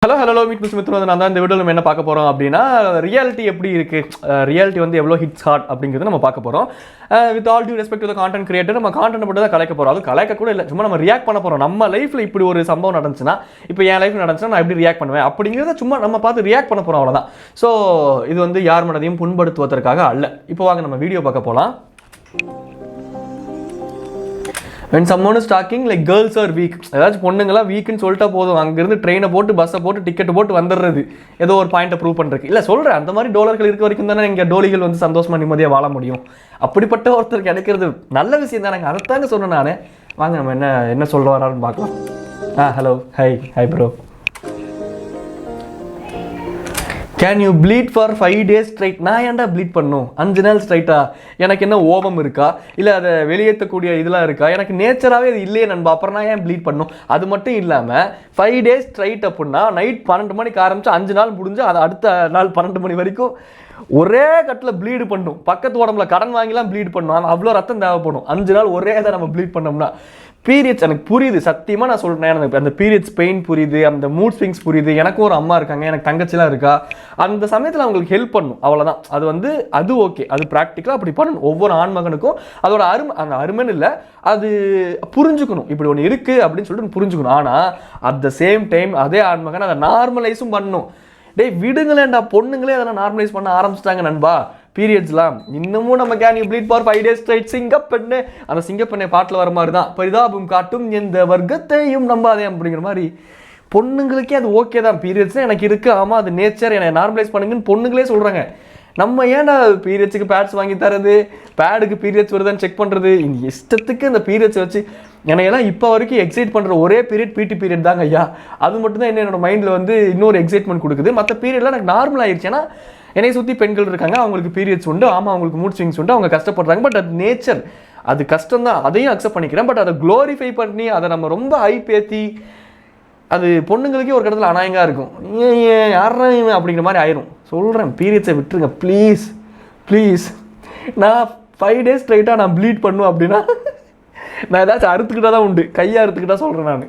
Hello meet miss Mithru நான் தான் இந்த வீடியோவில் நம்ம என்ன பார்க்க போகிறோம் அப்படின்னா ரியாலிட்டி எப்படி இருக்குது, ரியாலிட்டி வந்து எவ்வளோ ஹிட்ஸ் ஹாட் அப்படிங்கிறது நம்ம பார்க்க போகிறோம். With all due respect to content creator, நம்ம கான்டென்ட் மட்டும் தான் கலைக்க போகிறோம். அது கலைக்க கூட இல்லை, சும்மா நம்ம ரியாக்ட் பண்ண போகிறோம். நம்ம லைஃப்பில் இப்படி ஒரு சம்பவம் நடந்துச்சுன்னா, இப்போ என் லைஃப்பில் நடந்துச்சுன்னா நான் எப்படி ரியாக்ட் பண்ணுவேன் அப்படிங்கிறத சும்மா நம்ம பார்த்து ரியாக்ட் பண்ண போகிறோம், அவ்வளோதான். ஸோ இது வந்து யார் மனதையும் புண்படுத்துவதற்காக அல்ல. இப்போ வாங்க நம்ம வீடியோ பார்க்க போகலாம். when someone is talking like girls are weak, ஏதாச்சும் பொண்ணுங்களாம் வீக்குன்னு சொல்லிட்டா போதும், அங்கேருந்து ட்ரெயினை போட்டு பஸ்ஸை போட்டு டிக்கெட் போட்டு வந்துடுறது ஏதோ ஒரு பாயிண்ட்டை ப்ரூவ் பண்ணுறதுக்கு. இல்லை சொல்கிறேன், அந்த மாதிரி டோலர்கள் இருக்க வரைக்கும் தானே இங்கே டோலிகள் வந்து சந்தோஷமாக நிம்மதியாக வாழ முடியும். அப்படிப்பட்ட ஒருத்தர் கிடைக்கிறது நல்ல விஷயம் தானே. அதைத்தாங்க சொன்னேன் நான். வாங்க நம்ம என்ன சொல்ல வரான்னு பார்க்கலாம். Hello, hi bro. Can you bleed for 5 days straight? நான் ஏன்டா ப்ளீட் பண்ணும் 5 நாள் ஸ்ட்ரைட்டா? எனக்கு என்ன ஓபம் இருக்கா, இல்லை அதை வெளியேற்றக்கூடிய இதெல்லாம் இருக்கா? எனக்கு நேச்சராகவே அது இல்லையே நண்பா, அப்புறம் நான் ஏன் ப்ளீட் பண்ணும்? அது மட்டும் இல்லாமல் 5 days ஸ்ட்ரைட் அப்படின்னா நைட் 12 மணிக்கு ஆரம்பிச்சு 5 நாள் முடிஞ்சு அது அடுத்த நாள் 12 மணி வரைக்கும் ஒரே கட்டில் ப்ளீடு பண்ணும். பக்கத்து உடம்புல கடன் வாங்கிலாம் ப்ளீட் பண்ணும். அவ்வளோ ரத்தம் தேவைப்படும் 5 நாள் ஒரே தான் நம்ம ப்ளீட் பண்ணோம்னா. பீரியட்ஸ் எனக்கு புரியுது, சத்தியமாக நான் சொல்கிறேன். எனக்கு அந்த பீரியட்ஸ் பெயின் புரியுது, அந்த மூட் ஸ்விங்ஸ் புரியுது. எனக்கும் ஒரு அம்மா இருக்காங்க, எனக்கு தங்கச்சிலாம் இருக்கா. அந்த சமயத்தில் அவங்களுக்கு ஹெல்ப் பண்ணணும், அவ்வளோதான். அது ஓகே, அது ப்ராக்டிக்கலாக அப்படி பண்ணணும். ஒவ்வொரு ஆண்மகனுக்கும் அதோட அந்த அருமைன்னு இல்லை, அது புரிஞ்சுக்கணும். இப்படி ஒன்று இருக்குது அப்படின்னு சொல்லிட்டு புரிஞ்சுக்கணும். ஆனால் அட் த சேம் டைம் அதே ஆண்மகன் அதை நார்மலைஸும் பண்ணணும். டேய் விடுங்களேன்டா, பொண்ணுங்களே அதெல்லாம் நார்மலைஸ் பண்ண ஆரம்பிச்சிட்டாங்க நண்பா. பீரியட்ஸ்லாம் இன்னமும் நம்ம can you bleed for 5 days straight சிங்கப்பெண்ணு, அந்த சிங்கப்பெண்ணை பாட்டில் வர மாதிரி தான். பரிதாபம் காட்டும் எந்த வர்க்கத்தையும் நம்பாதே அப்படிங்கிற மாதிரி பொண்ணுங்களுக்கே அது ஓகே தான். பீரியட்ஸ் எனக்கு இருக்குது, ஆமாம் அது நேச்சர், என்னை நார்மலைஸ் பண்ணுங்கன்னு பொண்ணுங்களே சொல்கிறாங்க. நம்ம ஏன்டா பீரியட்ஸுக்கு பேட்ஸ் வாங்கி தரது, பேடுக்கு பீரியட்ஸ் வருதான்னு செக் பண்ணுறது, இந்த இஷ்டத்துக்கு இந்த பீரியட்ஸ் வச்சு என்னையெல்லாம் இப்போ வரைக்கும் எக்ஸைட் பண்ணுற ஒரே பீரியட் பிடி பீரியட் தாங்க ஐயா. அது மட்டும் தான் என்னோட மைண்டில் வந்து இன்னொரு எக்ஸைட்மெண்ட் கொடுக்குது. மற்ற பீரியட்லாம் எனக்கு நார்மல் ஆயிடுச்சு. ஏன்னா என்னை சுற்றி பெண்கள் இருக்காங்க, அவங்களுக்கு பீரியட்ஸ் உண்டு, ஆமாம் அவங்களுக்கு மூட் ஸ்விங்ஸ் உண்டு, அவங்க கஷ்டப்படுறாங்க. பட் அது நேச்சர், அது கஷ்டம் தான், அதையும் அக்செப்ட் பண்ணிக்கிறேன். பட் அதை க்ளோரிஃபை பண்ணி அதை நம்ம ரொம்ப ஹைப்பேத்தி அது பொண்ணுங்களுக்கே ஒரு கடத்தில் அநாயகமாக இருக்கும். யாரா அப்படிங்கிற மாதிரி ஆயிரும். சொல்கிறேன், பீரியட்ஸை விட்டுருங்க ப்ளீஸ். நான் 5 days ஸ்ட்ரைட்டாக நான் ப்ளீட் பண்ணும் அப்படின்னா நான் ஏதாச்சும் அறுத்துக்கிட்டா தான் உண்டு, கையை அறுத்துக்கிட்டா சொல்கிறேன் நான்.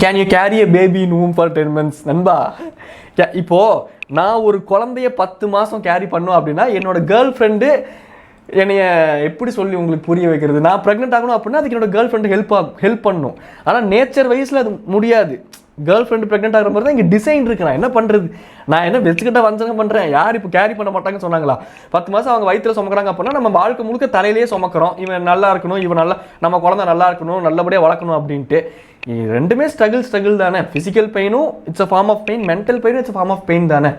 Can you carry a baby in womb for 10 months? நண்பா, இப்போது நான் ஒரு குழந்தைய 10 மாதம் கேரி பண்ணும் அப்படின்னா என்னோட கேர்ள் ஃப்ரெண்டு என்னைய எப்படி சொல்லி உங்களுக்கு புரிய வைக்கிறது? நான் ப்ரெக்னென்ட் ஆகணும் அப்படின்னா அதுக்கு என்னோட கேர்ள் ஃப்ரெண்டு ஹெல்ப் பண்ணணும். ஆனால் நேச்சர் வைஸில் அது முடியாது. கேர்ள் ஃப்ரெண்டு ப்ரெக்னென்ட் ஆகிற மாதிரி தான் இங்கே டிசைன் இருக்கு. நான் என்ன பண்ணுறது? நான் என்ன வச்சுக்கிட்ட வஞ்சகம் பண்ணுறேன்? யார் இப்போ கேரி பண்ண மாட்டாங்கன்னு சொன்னாங்களா? 10 மாதம் அவங்க வயிற்றில் சுமக்கிறாங்க அப்படின்னா நம்ம வாழ்க்கை முழுக்க தலையிலேயே சுமக்கிறோம். இவன் நல்லா இருக்கணும், இவன் நல்லா, நம்ம குழந்தை நல்லா இருக்கணும், நல்லபடியாக வளர்க்கணும் அப்படின்ட்டு. ரெண்டுமே ஸ்ட்ரகிள் தானே. ஃபிசிக்கல் பெயினும் it's a form of pain, mental பெயினும் it's a form of pain தானே.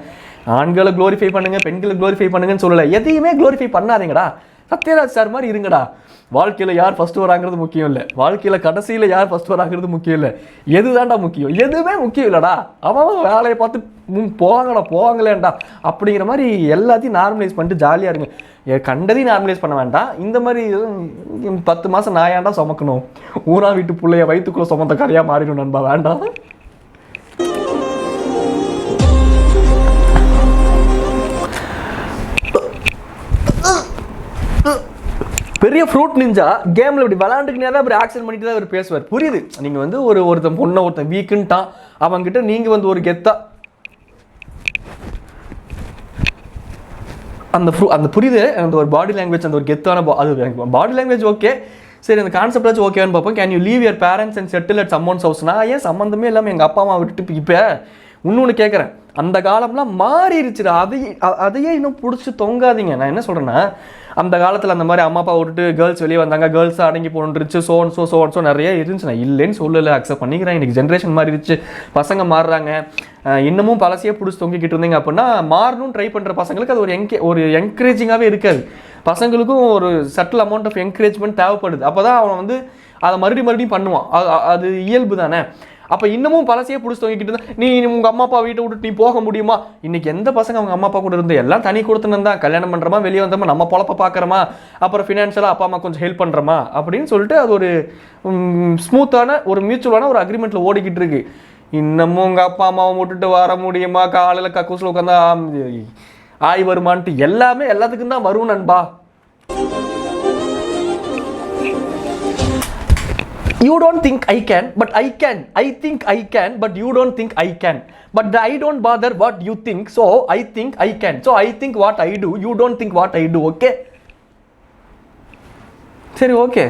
ஆண்களை க்ளோரிஃபை பண்ணுங்க, பெண்களை க்ளோரிஃபை பண்ணுங்கன்னு சொல்லலை. எதையுமே க்ளோரிஃபை பண்ணாதீங்கடா. சத்யராஜ் சார் மாதிரி இருங்கடா. வாழ்க்கையில் யார் ஃபஸ்ட்டு வராங்கிறது முக்கியம் இல்லை, வாழ்க்கையில் கடைசியில் யார் ஃபஸ்ட்டு வராங்கிறது முக்கியம் இல்லை. எதுதான்டா முக்கியம்? எதுவுமே முக்கியம் இல்லைடா. அவன் வேலையை பார்த்து போவாங்களேண்டா அப்படிங்கிற மாதிரி எல்லாத்தையும் நார்மலைஸ் பண்ணிட்டு ஜாலியாக இருங்க. கண்டதையும் நார்மலைஸ் பண்ண வேண்டாம். இந்த மாதிரி 10 மாதம் நான் ஏன்டா சுமக்கணும்? ஊரா வீட்டு பிள்ளைய வயிற்றுக்குள்ளே சுமந்த கதையாக மாறிடும் நண்பா, வேண்டாம். பெரிய ஃப்ரூட் நிஞ்சா கேமில் இப்படி விளாண்டுக்கினே தான் அப்படி ஆக்சன் பண்ணிட்டு தான் அவர் பேசுவார். பொரியுது, நீங்கள் வந்து ஒருத்தன் வீக்குன்ட்டான், அவங்ககிட்ட நீங்கள் வந்து ஒரு கெத்தா அந்த புரியுது. அந்த ஒரு பாடி லாங்குவேஜ், அந்த ஒரு கெத்தான அது பாடி லாங்குவேஜ் ஓகே, சரி. அந்த கான்செப்ட் வச்சு ஓகேன்னு பார்ப்போம். Can you leave your parents and settle at summons house? நான் ஏன் சம்மந்தமே இல்லாமல் எங்கள் அப்பா அம்மா விட்டுட்டு இப்போ இன்னொன்று கேட்குறேன். அந்த காலம்லாம் மாறிடுச்சுடா. அதையே இன்னும் பிடிச்சி தொங்காதீங்க. நான் என்ன சொல்கிறேன்னா, அந்த காலத்தில் அந்த மாதிரி அம்மா அப்பா விட்டுட்டு கேர்ள்ஸ் வெளியே வந்தாங்க, கேர்ள்ஸ் அடங்கி போட்டுருச்சு, சோ நிறைய இருந்துச்சு. நான் இல்லைன்னு சொல்லலை, அக்செப்ட் பண்ணிக்கிறேன். இன்றைக்கி ஜென்ரேஷன் மாறிடுச்சு, பசங்க மாறுறாங்க. இன்னமும் பழசையே பிடிச்சி தொங்கிக்கிட்டு இருந்தீங்க அப்படின்னா மாறணும்னு ட்ரை பண்ணுற பசங்களுக்கு அது ஒரு என்கரேஜிங்காகவே இருக்காது. பசங்களுக்கும் ஒரு சட்டில் அமௌண்ட் ஆஃப் என்கரேஜ்மெண்ட் தேவைப்படுது. அப்போ தான் அவன் வந்து அதை மறுபடியும் பண்ணுவான். அது இயல்பு தானே. அப்போ இன்னமும் பழசையே பிடிச்சி தொங்கிக்கிட்டு இருந்தா நீ உங்கள் அம்மா அப்பா வீட்டை விட்டு நீ போக முடியுமா? இன்றைக்கி எந்த பசங்க அவங்க அம்மா அப்பா கூட இருந்து எல்லாம் தனி கொடுத்துன்னு தான் கல்யாணம் பண்ணுறோமா, வெளியே வந்தோமா, நம்ம பொழப்ப பார்க்குறோமா, அப்புறம் ஃபினான்ஷியலாக அப்பா அம்மா கொஞ்சம் ஹெல்ப் பண்ணுறோமா அப்படின்னு சொல்லிட்டு அது ஒரு ஸ்மூத்தான ஒரு மியூச்சுவலான ஒரு அக்ரிமெண்ட்டில் ஓடிக்கிட்டு இருக்கு. இன்னமும் உங்கள் அப்பா அம்மாவை விட்டுட்டு வர முடியுமா? காலையில் கக்கூசில் உட்காந்தா ஆய் வருமானட்டு எல்லாத்துக்கும் தான் வரும் நண்பா. You don't think I can, but I can. I think I can, but you don't think I can. But I don't bother what you think, so I think I can. So I think what I do, you don't think what I do, okay? சரி okay.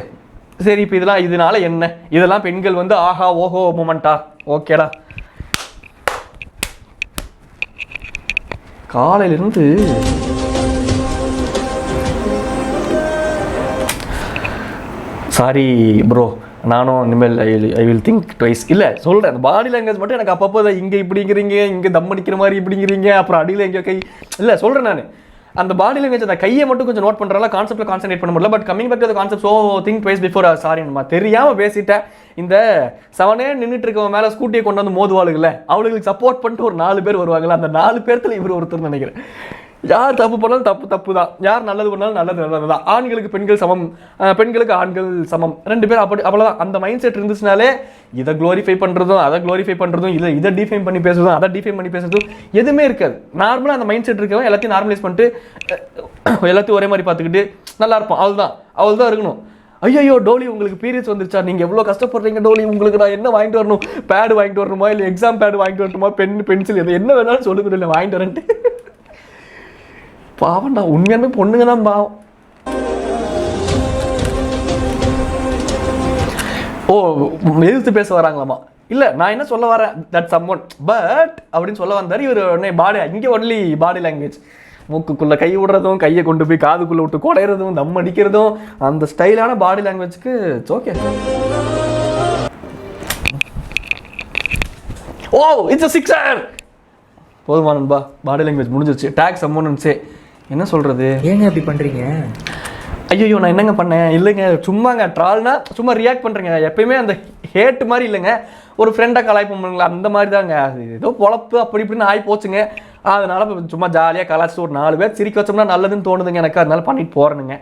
சரி இப்போ இதனால என்ன? இதெல்லாம் பெண்கள் வந்து ஆஹா ஓஹோ மொமெண்டா? ஓகேடா. காலையிலிருந்து சாரி ப்ரோ, நானும் இனிமேல் ஐ வில் திங்க் ட்வைஸ். இல்லை சொல்கிறேன், அந்த பாடி லாங்குவேஜ் மட்டும் எனக்கு அப்பப்போ இங்கே இப்படிங்கிறீங்க, இங்கே தம் அடிக்கிற மாதிரி இப்படிங்கிறீங்க, அப்புறம் அடியில் எங்கே கை இல்லை சொல்கிறேன் நான். அந்த பாடி லாங்குவேஜ் அந்த கையை மட்டும் கொஞ்சம் நோட் பண்ணுறால கான்செப்ட்டில் கான்சன்ட்ரேட் பண்ண முடியல. But coming back to the concept, so think twice before. Sorry நம்ம தெரியாமல் பேசிட்டேன். இந்த செவனே நின்றுட்டு இருக்கவன் மேலே ஸ்கூட்டியை கொண்டு வந்து மோதுவாளுங்களே, அவளுக்கு சப்போர்ட் பண்ணிட்டு ஒரு 4 பேர் வருவாங்களே, அந்த 4 பேர்த்தில் இவர் ஒருத்தர் நினைக்கிறேன். யார் தப்பு பண்ணாலும் தப்பு தான், யார் நல்லது பண்ணாலும் நல்லது தான். ஆண்களுக்கு பெண்கள் சமம், பெண்களுக்கு ஆண்கள் சமம், 2 பேர் அப்படி அவ்வளோதான். அந்த மைண்ட் செட் இருந்துச்சுனாலே இதை க்ளோரிஃபை பண்ணுறதும் அதை க்ளோரிஃபை பண்ணுறதும், இதை டிஃபைன் பண்ணி பேசுறதும் அதை டிஃபைன் பண்ணி பேசுறதும் எதுவுமே இருக்காது. நார்மலாக அந்த மைண்ட் செட் இருக்கவன் எல்லாத்தையும் நார்மலைஸ் பண்ணிட்டு எல்லாத்தையும் ஒரே மாதிரி பார்த்துக்கிட்டு நல்லா இருப்போம். அவள் தான் இருக்கணும். ஐயோ டோலி உங்களுக்கு பீரியட்ஸ் வந்துருச்சா, நீங்கள் எவ்வளோ கஷ்டப்படுறீங்க டோலி, உங்களுக்கு நான் என்ன வாங்கிட்டு வரணும், பேடு வாங்கிட்டு வரணுமா, இல்லை எக்ஸாம் பேடு வாங்கிட்டு வரணுமா, பென்சில் எது என்ன வேணாலும் சொல்லுங்க, இல்லை வாங்கிட்டு வரேன்ட்டு. பாவம்டா, உண்மையாலுமே பொண்ணுங்க தான் பாவம். ஓ எதிர்த்து பேச வராங்களாமா? இல்லை நான் என்ன சொல்ல வரேன், தட் சம்ஒன் பட் அப்படின்னு சொல்ல வந்தார் இவர். உடனே பாடி இங்கே ஒன்லி பாடி லாங்குவேஜ், மூக்குக்குள்ளே கை விடுறதும், கையை கொண்டு போய் காதுக்குள்ளே விட்டு குடையிறதும், தம் அடிக்கிறதும், அந்த ஸ்டைலான பாடி லாங்குவேஜ்க்கு okay. Oh it's a sixer. போதுமா நண்பா, பாடி லாங்குவேஜ் முடிஞ்சிருச்சு. டேக் சம்மோன்னு சே, என்ன சொல்கிறது? ஏங்க அப்படி பண்ணுறீங்க? ஐயோ நான் என்னங்க பண்ணேன்? இல்லைங்க சும்மாங்க ட்ரால்னா சும்மா ரியாக்ட் பண்ணுறேங்க. எப்பயுமே அந்த ஹேட்டு மாதிரி இல்லைங்க, ஒரு ஃப்ரெண்டாக கலாய்ப்பு பண்ணுங்களா அந்த மாதிரி தாங்க. அது ஏதோ பொழப்பு அப்படி இப்படின்னு ஆகி போச்சுங்க. அதனால சும்மா ஜாலியாக கலாய்ச்சி ஒரு 4 பேர் சிரிக்க வச்சோம்னா நல்லதுன்னு தோணுதுங்க எனக்கு, அதனால பண்ணிட்டு போகிறேனுங்க.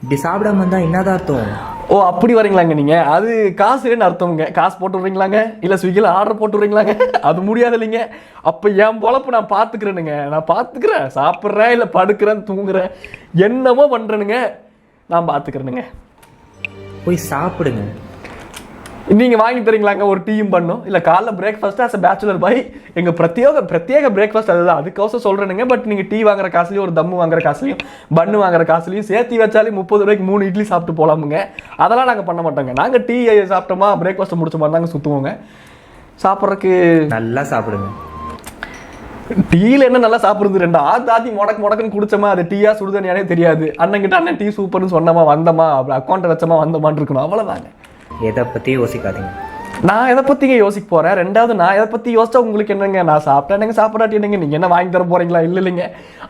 இப்படி சாப்பிடாம இருந்தால் என்னதான் அர்த்தம்? ஓ அப்படி வரீங்களாங்க நீங்கள்? அது காசுன்னு அர்த்தமுங்க. காசு போட்டு விட்றீங்களாங்க, இல்லை ஸ்விக்கியில் ஆர்டர் போட்டு விட்றீங்களாங்க? அது முடியாது இல்லைங்க. அப்போ என் பொழப்பு நான் பார்த்துக்கிறேனுங்க, நான் பார்த்துக்கிறேன். சாப்பிட்றேன் இல்லை படுக்கிறேன் தூங்குறேன் என்னமோ பண்ணுறேனுங்க, நான் பார்த்துக்கிறேனுங்க. போய் சாப்பிடுங்க. நீங்கள் வாங்கி தரீங்களாங்க ஒரு டீயும் பண்ணும், இல்லை காலைல பிரேக்ஃபாஸ்ட்டு ஆஸ் அ பேச்சுலர் பாய் எங்கள் பிரத்யேக பிரேக்ஃபாஸ்ட் அதுதான். அதுக்கோசம் சொல்கிறேனுங்க. பட் நீங்கள் டீ வாங்குற காசுலையும் ஒரு தம்மு வாங்குற காசுலையும் பன்னு வாங்குற காசுலையும் சேர்த்து வச்சாலே 30 ரூபாய்க்கு 3 இட்லி சாப்பிட்டு போகலாமுங்க. அதெல்லாம் நாங்கள் பண்ண மாட்டோங்க. நாங்கள் டீ சாப்பிட்டோமா பிரேக்ஃபாஸ்ட்டை முடிச்ச மாதிரி தாங்க சுற்றுவோங்க. சாப்பிட்றதுக்கு நல்லா சாப்பிடுங்க. டீயில் என்ன நல்லா சாப்பிட்றது, 2 ஆத்தி முடக்குன்னு குடிச்சோமா, அது டீயா சுடுதண்ணியானே தெரியாது. அண்ணங்கிட்ட அண்ணன் டீ சூப்பர்னு சொன்னமா வந்தோமா, அப்படி அக்கௌண்ட்டை வச்சோமா வந்தோமான்னு இருக்கணும், அவ்வளோதாங்க. எதை பற்றி யோசிக்காதீங்க. நான் எதை பற்றிங்க யோசிக்க போகிறேன்? 2வது நான் எதை பற்றி யோசிச்சா உங்களுக்கு என்னங்க? நான் சாப்பிட்டா என்னங்க, சாப்பிடாட்டி என்னங்க? நீங்கள் என்ன வாங்கி தர போகிறீங்களா? இல்லைங்க.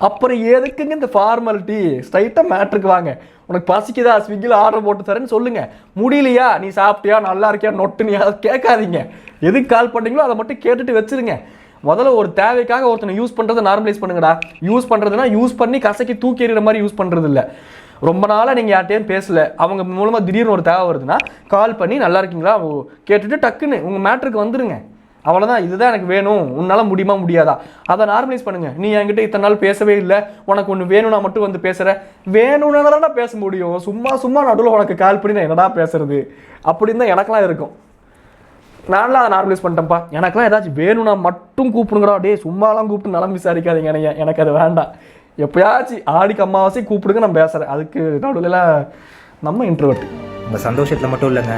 அப்புறம் எதுக்குங்க இந்த ஃபார்மாலிட்டி? ஸ்ட்ரைட்டாக மேட்ருக்கு வாங்க. உனக்கு பசிக்குதா, ஸ்விக்கியில் ஆர்டர் போட்டு தரேன்னு சொல்லுங்கள். முடியலையா, நீ சாப்பிட்டியா, நல்லா இருக்கியா, நொட்டுனியா, அதை கேட்காதீங்க. எதுக்கு கால் பண்ணீங்களோ அதை மட்டும் கேட்டுட்டு வச்சுருங்க. முதல்ல ஒரு தேவைக்காக ஒருத்தனை யூஸ் பண்ணுறதை நார்மலைஸ் பண்ணுங்கடா. யூஸ் பண்ணுறதுனா யூஸ் பண்ணி கசக்கி தூக்கி எறிகிற மாதிரி யூஸ் பண்ணுறது இல்லை. ரொம்ப நாளாக நீங்கள் யார்ட்டையும் பேசல, அவங்க மூலமாக திடீர்னு ஒரு தேவை வருதுன்னா கால் பண்ணி நல்லா இருக்கீங்களா கேட்டுட்டு டக்குன்னு உங்கள் மேட்ருக்கு வந்துடுங்க. அவ்வளோதான். இதுதான் எனக்கு வேணும், உன்னால் முடியுமா முடியாதா, அதை நார்மலைஸ் பண்ணுங்கள். நீ என்கிட்ட இத்தனை நாள் பேசவே இல்லை, உனக்கு ஒன்று வேணும்னா மட்டும் வந்து பேசுகிற. வேணும்னா பேச முடியும், சும்மா நடுவில் உனக்கு கால் பண்ணி நான் என்னடா பேசுறது அப்படின்னு தான் எனக்கெல்லாம் இருக்கும். நான்லாம் அதை நார்மலைஸ் பண்ணிட்டேன்ப்பா. எனக்கெல்லாம் ஏதாச்சும் வேணும்னா மட்டும் கூப்பிடுங்கடா. டே சும்மாலாம் கூப்பிட்டு நலம் விசாரிக்காதீங்க, எனக்கு அது வேண்டாம். எப்பயாச்சும் ஆடிக்கு அமாவாசை கூப்பிடுங்க, நான் பேசுகிறேன். அதுக்கு நடுவில் நம்ம இன்ட்ரோவர்ட். உங்கள் சந்தோஷத்தில் மட்டும் இல்லைங்க,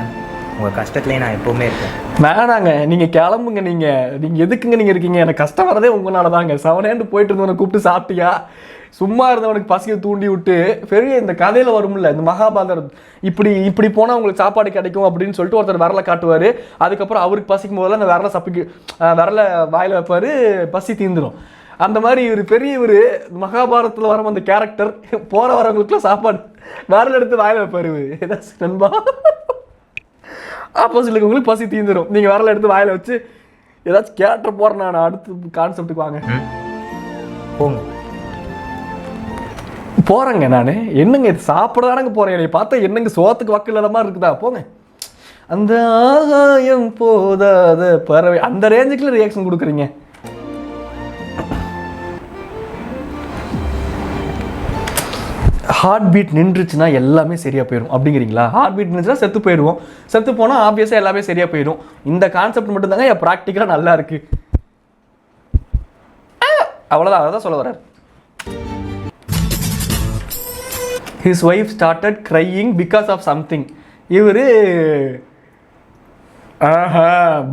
உங்கள் கஷ்டத்துலேயே நான் எப்போவுமே இருக்கேன். வேணாங்க, நீங்கள் கிளம்புங்க. நீங்கள் எதுக்குங்க நீங்கள் இருக்கீங்க? எனக்கு கஷ்டம் வரதே உங்களால தாங்க. 7 போயிட்டு இருந்தவனை கூப்பிட்டு சாப்பிட்டியா, சும்மா இருந்தவனுக்கு பசியை தூண்டி விட்டு பெரிய இந்த கதையில் வரும்ல, இந்த மகாபாரதம், இப்படி போனால் உங்களுக்கு சாப்பாடு கிடைக்கும் அப்படின்னு சொல்லிட்டு ஒருத்தர் விரலை காட்டுவார். அதுக்கப்புறம் அவருக்கு பசிக்கும் போதெல்லாம் அந்த விரலை வாயில் வைப்பார், பசி தீந்துடும். அந்த மாதிரி இவர் பெரியவர் மகாபாரதத்தில் வர அந்த கேரக்டர் போகிற வரவங்களுக்குலாம் சாப்பாடு விரல் எடுத்து வாயில் வைப்பார். ஏதாச்சும் நண்பா ஆப்போசிட்ல உங்களுக்கு பசி தீந்துடும், நீங்கள் விரல் எடுத்து வாயில் வச்சு ஏதாச்சும் கேரக்டர் போகிறேன். நான் அடுத்து கான்செப்டுக்கு வாங்க போகிறேங்க. நான் என்னங்க இது சாப்பிட தானங்க போகிறேன், என்னை பார்த்தா என்னங்க சோத்துக்கு வக்கு இல்லாத மாதிரி இருக்குதா? போங்க. அந்த ஆகாயம் போதாத பறவை அந்த ரேஞ்சுக்குள்ள ரியாக்ஷன் கொடுக்குறீங்க. ஹார்ட் பீட் நின்றுச்சுன்னா எல்லாமே சரியாக போயிடும் அப்படிங்கிறீங்களா? ஹார்ட் பீட் நின்றுச்சுன்னா செத்து போயிடுவோம். செத்து போனால் ஆப்வியஸாக எல்லாமே சரியாக போயிடும். இந்த கான்செப்ட் மட்டும்தாங்க என் ப்ராக்டிக்கலாக நல்லா இருக்கு. அவ்வளோதான், அதை தான் சொல்ல வர்றார். His wife started crying because of something. இவர்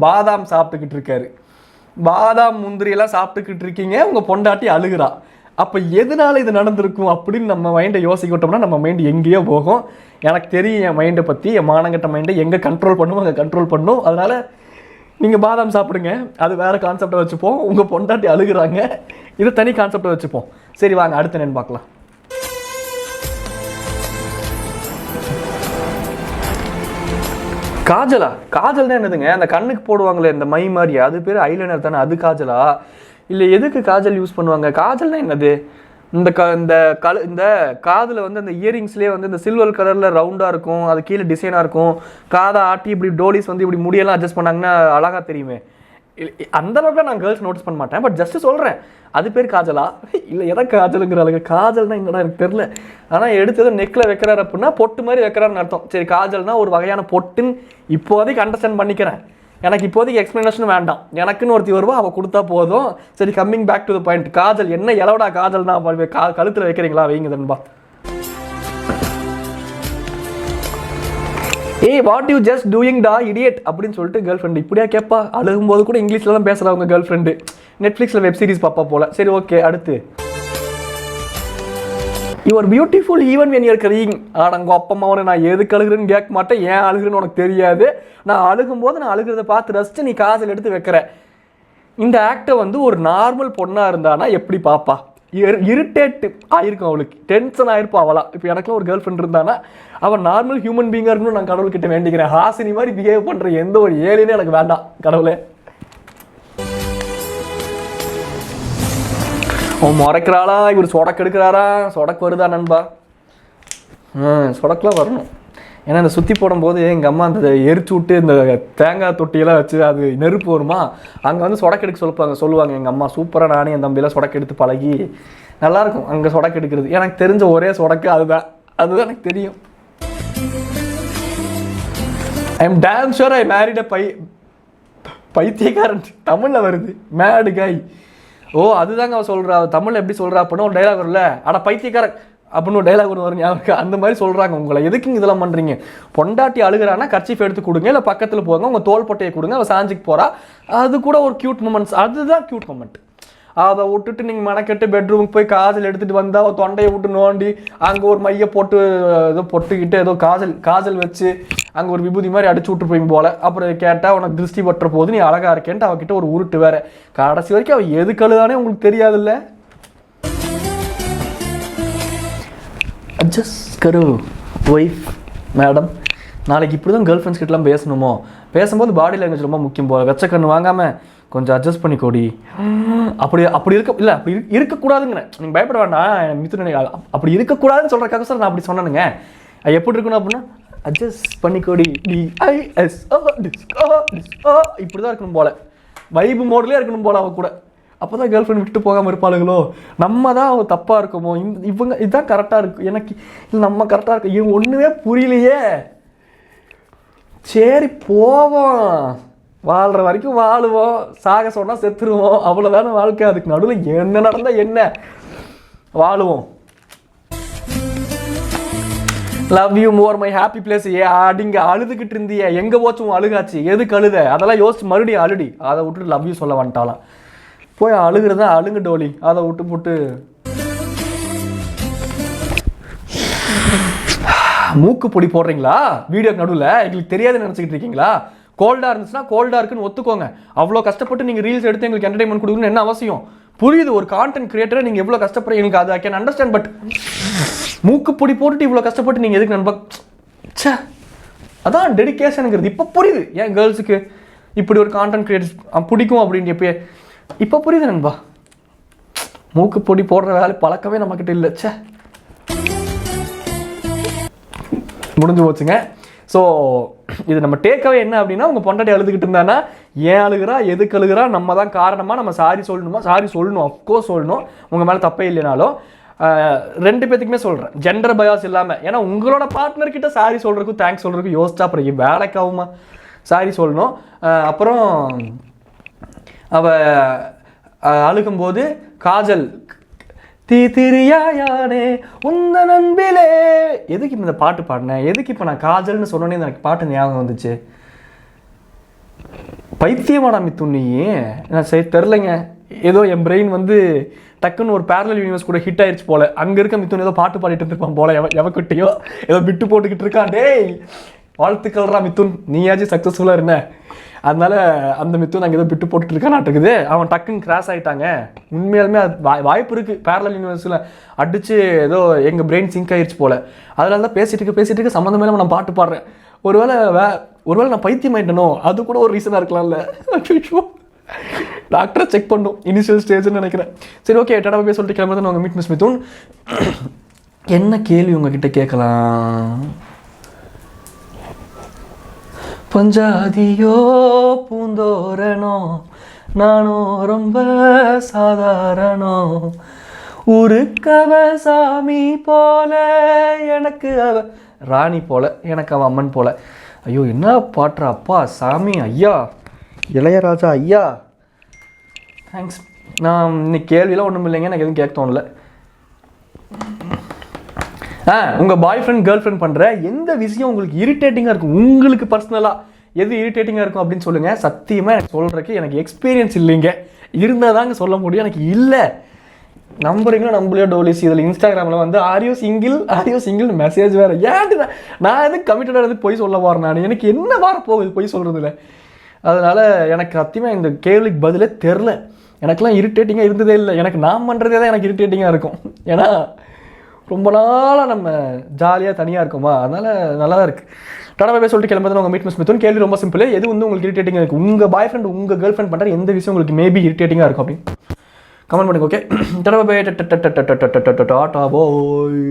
பாதாம் சாப்பிட்டுக்கிட்டு இருக்காரு. பாதாம் முந்திரியெல்லாம் சாப்பிட்டுக்கிட்டு இருக்கீங்க, உங்கள் பொண்டாட்டி அழுகிறா. அப்போ எதனால இது நடந்திருக்கும் அப்படின்னு நம்ம மைண்டை யோசிக்க விட்டோம்னா நம்ம மைண்டு எங்கேயோ போகும். எனக்கு தெரியும் என் மைண்டை பற்றி, என் மானங்கட்ட மைண்டை எங்கே கண்ட்ரோல் பண்ணும் அங்கே கண்ட்ரோல் பண்ணும். அதனால் நீங்கள் பாதாம் சாப்பிடுங்க, அது வேறு கான்செப்டை வச்சுப்போம். உங்கள் பொண்டாட்டி அழுகுறாங்க, இது தனி கான்செப்டை வச்சுப்போம். சரி வாங்க அடுத்த என்னன்னு பார்க்கலாம். காஜலா? காஜல் தான் என்னதுங்க? அந்த கண்ணுக்கு போடுவாங்களே இந்த மை மாதிரி, அது பேர் ஐலைனர் தானே, அது காஜலா? இல்லை எதுக்கு காஜல் யூஸ் பண்ணுவாங்க? காஜல்னா என்னது? இந்த காதில் வந்து அந்த இயரிங்ஸ்லேயே வந்து இந்த சில்வர் கலரில் ரவுண்டாக இருக்கும், அது கீழே டிசைனாக இருக்கும், காதை ஆட்டி இப்படி டோலிஸ் வந்து இப்படி முடியெல்லாம் அட்ஜஸ்ட் பண்ணாங்கன்னா அழகாக தெரியுமே. அந்த அளவுக்கு நான் கேர்ள்ஸ் நோட்டீஸ் பண்ண மாட்டேன், பட் ஜஸ்ட் சொல்கிறேன். அது பேர் காஜலா? இல்லை எதை காஜலுங்கிற அளவுக்கு காஜல்னா என்னடா எனக்கு தெரில. ஆனால் எடுத்தது நெக்கில் வைக்கிறாரு அப்படின்னா பொட்டு மாதிரி வைக்கிறாருன்னு அர்த்தம். சரி, காஜல்னா ஒரு வகையான பொட்டுன்னு இப்போதைக்கு அண்டர்ஸ்டாண்ட் பண்ணிக்கிறேன். எனக்கு இப்போதைக்கு எக்ஸ்பிளனேஷன் வேண்டாம், எனக்குன்னு ஒருத்தி வருவா, அவள் கொடுத்தா போதும். சரி, coming back to the point. Kajal என்ன எலவடா காஜல்னா கழுத்தில் வைக்கிறீங்களா? வைங்க தன்பா. ஏய் வாட் யூ ஜஸ்ட் டூயிங் டா இடியட் அப்படின்னு சொல்லிட்டு கேர்ள் ஃப்ரெண்டு இப்படியா கேட்பா? அழுகும்போது கூட இங்கிலீஷில் தான் பேசுகிறவங்க கேர்ள் ஃப்ரெண்டு. நெட்ஃப்ளிக்ஸில் வெப் சீரிஸ் பாப்பா போல. சரி ஓகே, அடுத்து. You are beautiful even when you are crying. ஆடங்க அப்பம்மாவனை நான் எதுக்கு அழுகுறேன்னு கேட்க மாட்டேன், ஏன் அழுகுறேன்னு உனக்கு தெரியாது. நான் அழுகும்போது நான் அழுகிறத பார்த்து ரசித்து நீ காதில் எடுத்து வைக்கிற. இந்த ஆக்டை வந்து ஒரு நார்மல் பொண்ணாக இருந்தானா எப்படி பாப்பா? இரிட்டேட் ஆயிருக்கும், அவளுக்கு டென்ஷன் ஆயிருப்பா அவளா. இப்போ எனக்குலாம் ஒரு கேர்ள் ஃப்ரெண்ட் இருந்தானா அவன் நார்மல் ஹியூமன் பீங்காக இருக்கணும்னு நான் கடவுள்கிட்ட வேண்டிக்கிறேன். ஹாசினி மாதிரி பிஹேவ் பண்ணுற எந்த ஒரு ஏலினே எனக்கு வேண்டாம் கடவுளே. அவன் முறைக்கிறாளா, இவர் சொடக்கு எடுக்கிறாரா? சொடக்கு வருதா நண்பா? சொடக்கெலாம் வரணும். ஏன்னா இந்த சுற்றி போடும்போது எங்கள் அம்மா அந்த எரிச்சு விட்டு இந்த தேங்காய் தொட்டியெல்லாம் வச்சு அது நெருப்பு வருமா, அங்கே வந்து சொடக்கு எடுக்க சொல்லுவாங்க எங்கள் அம்மா. சூப்பராக நானே என் தம்பியெல்லாம் சொடக்கு எடுத்து பழகி நல்லாயிருக்கும் அங்கே சொடக்கு எடுக்கிறது. எனக்கு தெரிஞ்ச ஒரே சொடக்கு அதுதான் எனக்கு தெரியும். I am damn sure I married a பைத்தியக்காரன். தமிழில் வருது மேடு காய். ஓ அதுதாங்க அவள் சொல்கிறா. தமிழில் எப்படி சொல்கிறா அப்படின்னா ஒரு டைலாக் வரும்ல, ஆனால் பைத்தியக்காரன் அப்படின்னு ஒரு டைலாக் ஒன்று வரும் ஞாபகம். அந்த மாதிரி சொல்கிறாங்க உங்களை. எதுக்குங்க இதெல்லாம் பண்ணுறீங்க? பொண்டாட்டி அழுகிறான்னா கர்ச்சீஃப் எடுத்து கொடுங்க, இல்லை பக்கத்தில் போங்க, உங்கள் தோல் பொட்டையை கொடுங்க, அவள் சாஞ்சிக்கு போகிறா. அது கூட ஒரு க்யூட் மூமெண்ட்ஸ், அதுதான் க்யூட் மூமெண்ட். அதை விட்டுட்டு நீங்கள் மெனக்கெட்டு பெட்ரூமுக்கு போய் காஜல் எடுத்துகிட்டு வந்தால் அவள் தொண்டையை விட்டு நோண்டி அங்கே ஒரு மையை போட்டு ஏதோ பொட்டுக்கிட்டு ஏதோ காஜல் வச்சு அங்கே ஒரு விபூதி மாதிரி அடிச்சு விட்டுருப்பீங்க போல. அப்புறம் கேட்டால் உனக்கு திருஷ்டி பட்டுற போது நீ அழகாக இருக்கேன்ட்டு அவகிட்ட ஒரு உருட்டு வேற. கடைசி வரைக்கும் அவள் எது கழுதானே உங்களுக்கு தெரியாதுல்ல. அட்ஜஸ்ட் கரு ஒய்ஃப் மேடம். நாளைக்கு இப்படி தான் கேர்ள் ஃப்ரெண்ட்ஸ் கிட்டலாம் பேசணுமோ? பேசும்போது பாடி லாங்குவேஜ் ரொம்ப முக்கியம் போல. வெச்ச கண்ணு வாங்காமல் கொஞ்சம் அட்ஜஸ்ட் பண்ணிக்கோடி. அப்படி இருக்க இல்லை, அப்படி இருக்கக்கூடாதுங்கிறேன். நீங்கள் பயப்பட வேண்டாம் மித்துன. அப்படி இருக்கக்கூடாதுன்னு சொல்கிறக்காக சார் நான் அப்படி சொன்னேனுங்க. அது எப்படி இருக்கணும் அப்படின்னா அட்ஜஸ்ட் பண்ணிக்கோடி, DISO இப்படி தான் இருக்கணும் போல. வைபு மோட்லேயே இருக்கணும் போல அவள் கூட. அப்போ தான் கேர்ள் ஃப்ரெண்ட் விட்டு போகாமல் இருப்பாளுங்களோ. நம்ம தான் அவள் தப்பாக இருக்குமோ, இவங்க இதுதான் கரெக்டாக இருக்கும் எனக்கு, இல்லை நம்ம கரெக்டாக இருக்கும், இவங்க ஒன்றுமே புரியலையே. சரி போவோம், வாழ்கிற வரைக்கும் வாழுவோம், சாக சொன்னால் செத்துருவோம், அவ்வளோதான வாழ்க்கை. அதுக்கு நடுவில் என்ன நடந்தால் என்ன, வாழுவோம். Love you more my happy place. அடிங்க அழுதுகிட்டு இருந்திய எங்கே போச்சும் அழுகாச்சு, எதுக்கு அழுத அதெல்லாம் யோசிச்சு மறுபடியும் அழுடி. அதை விட்டுட்டு லவ் யூ சொல்ல வந்துட்டாலாம். போய் அழுகிறதா அழுங்க டோலி. அதை விட்டு போட்டு மூக்கு பொடி போடுறீங்களா வீடியோக்கு நடுவில்? எங்களுக்கு தெரியாதுன்னு நினச்சிக்கிட்டு இருக்கீங்களா? கோல்டாக இருந்துச்சுன்னா கோல்டாக இருக்குன்னு ஒத்துக்கோங்க. அவ்வளோ கஷ்டப்பட்டு நீங்கள் ரீல்ஸ் எடுத்து எங்களுக்கு என்டர்டைன்மெண்ட் கொடுக்கணும்னு என்ன அவசியம்? புரியுது, ஒரு கான்டென்ட் கிரியேட்டரை நீங்கள் எவ்வளோ கஷ்டப்படுறீங்க எங்களுக்கு அது ஐ கேன் அண்டர்ஸ்டாண்ட். பட் மூக்கு பொடி போட்டுட்டு இவ்வளோ கஷ்டப்பட்டு நீங்கள் எதுக்கு நண்பா? சே, அதான் டெடிக்கேஷனுங்கிறது. இப்போ புரியுது ஏன் கேர்ள்ஸுக்கு இப்படி ஒரு கான்டென்ட் கிரியேட்டர்ஸ் பிடிக்கும் அப்படின்ட்டு. இப்போ புரியுது நண்பா. மூக்கு பொடி போடுற வேலை பழக்கமே நம்மக்கிட்ட இல்லை. சே, முடிஞ்சு போச்சுங்க. ஸோ இது நம்ம டேக்அவே என்ன அப்படின்னா, உங்கள் பொண்டாட்டி அழுதுகிட்டு இருந்தானா ஏன் அழுகிறா, எதுக்கு அழுகிறா, நம்ம தான் காரணமாக நம்ம சாரி சொல்லணுமா? சாரி சொல்லணும், அஃப்கோர்ஸ் சொல்லணும், உங்கள் மேலே தப்பே இல்லைனாலும். ரெண்டு பேத்துக்குமே சொல்கிறேன், ஜெண்டர் பயாஸ் இல்லாமல். ஏன்னா உங்களோட பார்ட்னர்கிட்ட சாரி சொல்கிறதுக்கும் தேங்க்ஸ் சொல்கிறதுக்கும் யோசிச்சா அப்புறம் வேலைக்காகுமா சாரி சொல்லணும். அப்புறம் அழுகும்போது காஜல் தீத்திரியாயானே உந்த நண்பிலே, எதுக்கு இப்போ இந்த பாட்டு பாடினேன், எதுக்கு இப்போ நான் காஜல்னு சொன்னோன்னே எனக்கு பாட்டு ஞாபகம் வந்துச்சு. பைத்தியமாடா மித்துன் நீ? நான் சரி தெரிலங்க, ஏதோ என் பிரெயின் வந்து டக்குன்னு ஒரு பேரலல் யூனிவர்ஸ் கூட ஹிட் ஆயிடுச்சு போல. அங்கே இருக்க மித்துன் ஏதோ பாட்டு பாடிட்டு இருந்திருப்பான் போல, எவக்கிட்டையோ ஏதோ விட்டு போட்டுக்கிட்டு இருக்கான். டேய் வாழ்த்துக்கள்ரா மித்துன், நீயாச்சும் சக்ஸஸ்ஃபுல்லாக இருந்த. அதனால அந்த மித்துன் அங்கே ஏதோ விட்டு போட்டுட்டு இருக்கானாட்டுக்குது. அவன் டக்குன்னு கிராஸ் ஆகிட்டாங்க. உண்மையாலுமே அது வாய்ப்பு இருக்குது, பேரலல் யூனிவர்ஸில் அடித்து ஏதோ எங்கள் பிரெயின் சிங்க் ஆயிடுச்சு போல். அதனால தான் பேசிட்டு இருக்க சம்மந்தமே இல்லாமல் நான் பாட்டு பாடுறேன். ஒருவேளை நான் பைத்தியம் ஆயிட்டனோ, அது கூட ஒரு ரீசனாக இருக்கலாம்ல. டாக்டரை செக் பண்ணும், இனிஷியல் ஸ்டேஜ்னு நினைக்கிறேன். சரி ஓகே, டாடா போய் சொல்லிட்டு கிளம்புறது உங்கள் மீட் மிஸ் மித்துன். என்ன கேள்வி உங்ககிட்ட கேட்கலாம்? பஞ்சாதியோ பூந்தோரணோ நானும் ரொம்ப சாதாரணோ, உருக்கவ சாமி போல எனக்கு அவ ராணி போல, எனக்கு அவன் அம்மன் போல. ஐயோ என்ன பாட்டுறா அப்பா சாமி ஐயா, இளையராஜா ஐயா, தேங்க்ஸ். நான் இன்னைக்கு கேள்வியெல்லாம் ஒன்றும் இல்லைங்க, எனக்கு எதுவும் கேட்க தோணல. உங்கள் பாய் ஃப்ரெண்ட் கேர்ள் ஃப்ரெண்ட் பண்ணுற எந்த விஷயம் உங்களுக்கு இரிட்டேட்டிங்காக இருக்கும், உங்களுக்கு பர்சனலாக எது இரிட்டேட்டிங்காக இருக்கும் அப்படின்னு சொல்லுங்கள். சத்தியமாக எனக்கு சொல்கிறதுக்கு எனக்கு எக்ஸ்பீரியன்ஸ் இல்லைங்க, இருந்தால் தாங்க சொல்ல முடியும். எனக்கு இல்லை, நம்புறீங்களோ நம்பலையோ டோலிஸ், இதில் இன்ஸ்டாகிராமில் வந்து ஆரியோ சிங்கிள் மெசேஜ் வேறு. ஏன்ட்டு நான் எதுக்கு கமிட்டடாக எதுக்கு போய் சொல்ல போகிறேன், நான் எனக்கு என்ன வார போகுது போய் சொல்கிறதுல. அதனால் எனக்கு சத்தியமாக இந்த கேள்விக்கு பதிலே தெரில. எனக்கெல்லாம் இரிட்டேட்டிங்காக இருந்ததே இல்லை. எனக்கு நான் பண்ணுறதே தான் எனக்கு இரிட்டேட்டிங்காக இருக்கும். ஏன்னா ரொம்ப நாளாக நம்ம ஜாலியாக தனியாக இருக்குமா, அதனால் நல்லா தான் இருக்குது. டாடா பை சொல்லிட்டு கிளம்புறது உங்கள் மீட் மிஸ் மித்துன். கேள்வி ரொம்ப சிம்பிள், எது வந்து உங்களுக்கு இரிட்டேட்டிங்காக இருக்குது, உங்கள் பாய் ஃப்ரெண்ட் உங்கள் கேர்ள் ஃப்ரெண்ட் பண்ணுற எந்த விஷயம் உங்களுக்கு மேபி இரிட்டேட்டிங்காக இருக்கும் அப்படின்னு கமெண்ட் பண்ணுங்க. ஓகே, டாடா பை, டாடா போய்.